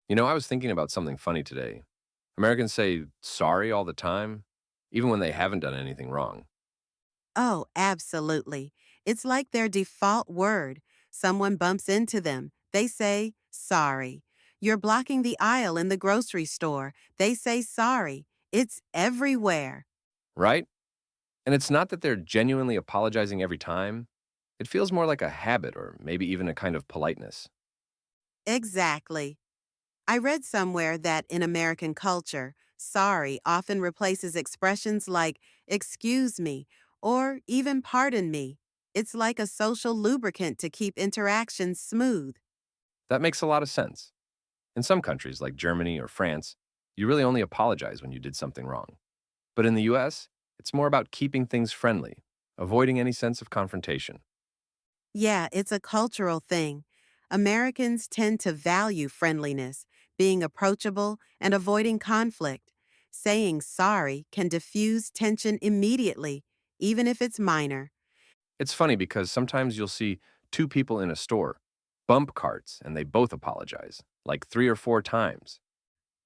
I was thinking about something funny today. Americans say sorry all the time, even when they haven't done anything wrong. Oh, absolutely. It's like their default word. Someone bumps into them. They say, sorry. You're blocking the aisle in the grocery store. They say, sorry. It's everywhere. Right? And it's not that they're genuinely apologizing every time. It feels more like a habit or maybe even a kind of politeness. Exactly. I read somewhere that in American culture, sorry often replaces expressions like, excuse me, or even pardon me. It's like a social lubricant to keep interactions smooth. That makes a lot of sense. In some countries, like Germany or France, you really only apologize when you did something wrong. But in the US, it's more about keeping things friendly, avoiding any sense of confrontation. Yeah, it's a cultural thing. Americans tend to value friendliness, being approachable, and avoiding conflict. Saying sorry can diffuse tension immediately, even if it's minor. It's funny because sometimes you'll see two people in a store bump carts and they both apologize, like 3 or 4 times.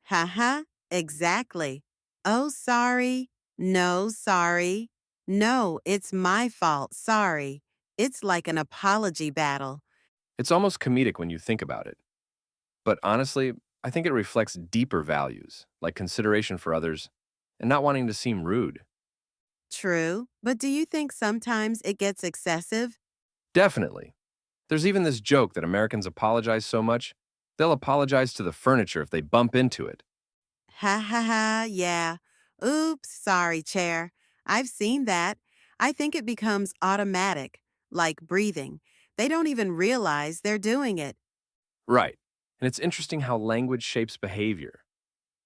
Haha, exactly. Oh, sorry. No, sorry. No, it's my fault. Sorry. It's like an apology battle. It's almost comedic when you think about it. But honestly, I think it reflects deeper values, like consideration for others and not wanting to seem rude. True, but do you think sometimes it gets excessive? Definitely. There's even this joke that Americans apologize so much, they'll apologize to the furniture if they bump into it. Ha ha ha, yeah. Oops, sorry, chair. I've seen that. I think it becomes automatic, like breathing. They don't even realize they're doing it. Right. And it's interesting how language shapes behavior.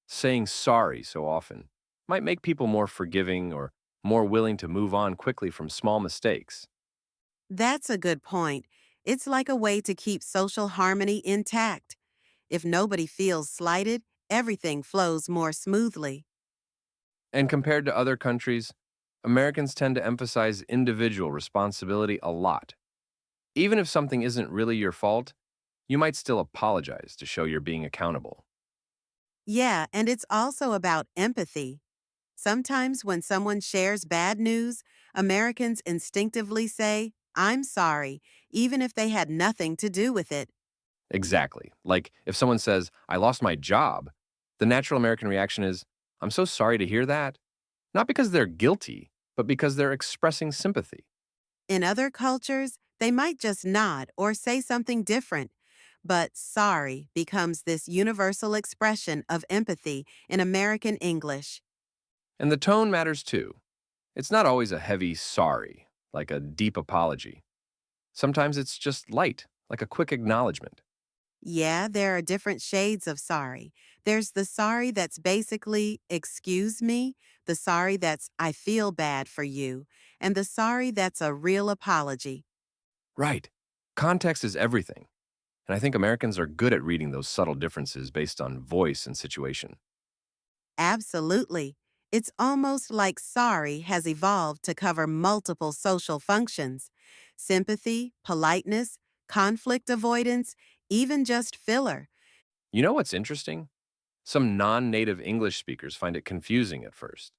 Saying sorry so often might make people more forgiving or more willing to move on quickly from small mistakes. That's a good point. It's like a way to keep social harmony intact. If nobody feels slighted, everything flows more smoothly. And compared to other countries, Americans tend to emphasize individual responsibility a lot. Even if something isn't really your fault, you might still apologize to show you're being accountable. Yeah, and it's also about empathy. Sometimes when someone shares bad news, Americans instinctively say, I'm sorry, even if they had nothing to do with it. Exactly. Like if someone says, I lost my job, the natural American reaction is, I'm so sorry to hear that. Not because they're guilty, but because they're expressing sympathy. In other cultures, they might just nod or say something different. But sorry becomes this universal expression of empathy in American English. And the tone matters too. It's not always a heavy sorry, like a deep apology. Sometimes it's just light, like a quick acknowledgement. Yeah, there are different shades of sorry. There's the sorry that's basically, excuse me, the sorry that's, I feel bad for you, and the sorry that's a real apology. Right. Context is everything. And I think Americans are good at reading those subtle differences based on voice and situation. Absolutely. It's almost like sorry has evolved to cover multiple social functions sympathy, politeness, conflict avoidance, even just filler. You know what's interesting? Some non native English speakers find it confusing at first.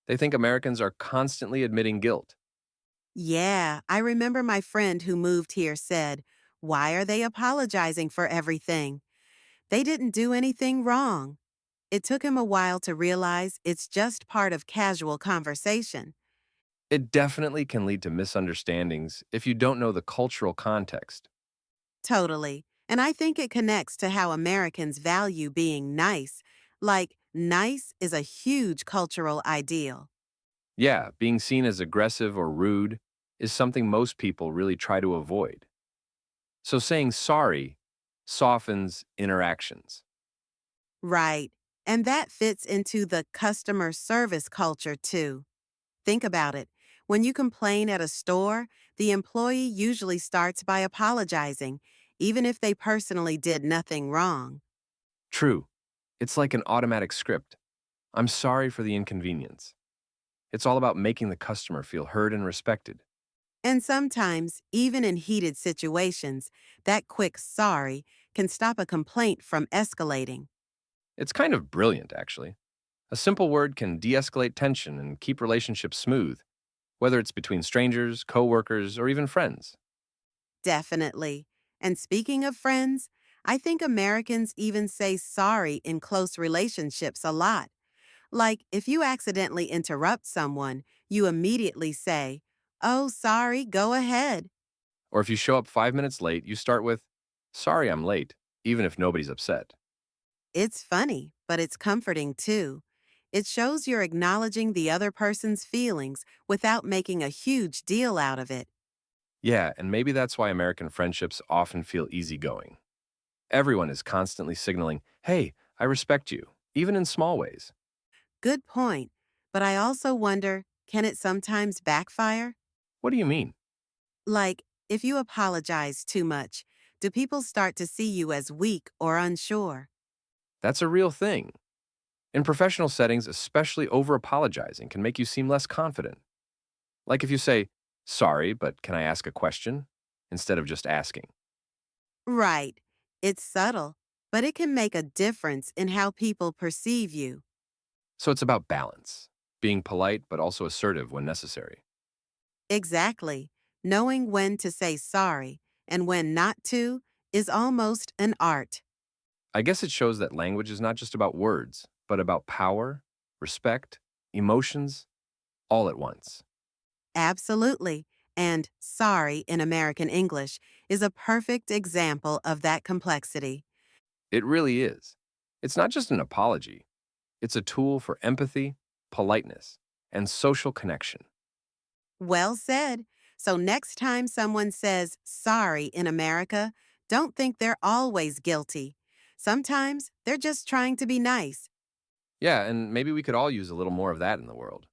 They think Americans are constantly admitting guilt. Yeah, I remember my friend who moved here said, why are they apologizing for everything? They didn't do anything wrong. It took him a while to realize it's just part of casual conversation. It definitely can lead to misunderstandings if you don't know the cultural context. Totally. And I think it connects to how Americans value being nice. Like, nice is a huge cultural ideal. Yeah, being seen as aggressive or rude is something most people really try to avoid. So saying sorry softens interactions. Right. And that fits into the customer service culture too. Think about it. When you complain at a store, the employee usually starts by apologizing, even if they personally did nothing wrong. True, it's like an automatic script. I'm sorry for the inconvenience. It's all about making the customer feel heard and respected. And sometimes, even in heated situations, that quick sorry can stop a complaint from escalating. It's kind of brilliant, actually. A simple word can de escalate tension and keep relationships smooth, whether it's between strangers, coworkers, or even friends. Definitely. And speaking of friends, I think Americans even say sorry in close relationships a lot. Like, if you accidentally interrupt someone, you immediately say, "Oh, sorry, go ahead." Or if you show up 5 minutes late, you start with, "Sorry I'm late," even if nobody's upset. It's funny, but it's comforting too. It shows you're acknowledging the other person's feelings without making a huge deal out of it. Yeah, and maybe that's why American friendships often feel easygoing. Everyone is constantly signaling, "Hey, I respect you," even in small ways. Good point. But I also wonder, can it sometimes backfire? What do you mean? Like, if you apologize too much, do people start to see you as weak or unsure? That's a real thing. In professional settings, especially over apologizing can make you seem less confident. Like if you say, "Sorry, but can I ask a question?" instead of just asking. Right. It's subtle, but it can make a difference in how people perceive you. So it's about balance, being polite but also assertive when necessary. Exactly. Knowing when to say sorry and when not to is almost an art. I guess it shows that language is not just about words, but about power, respect, emotions, all at once. Absolutely. And sorry in American English is a perfect example of that complexity. It really is. It's not just an apology, it's a tool for empathy, politeness, and social connection. Well said. So next time someone says sorry in America, don't think they're always guilty. Sometimes they're just trying to be nice. Yeah, and maybe we could all use a little more of that in the world.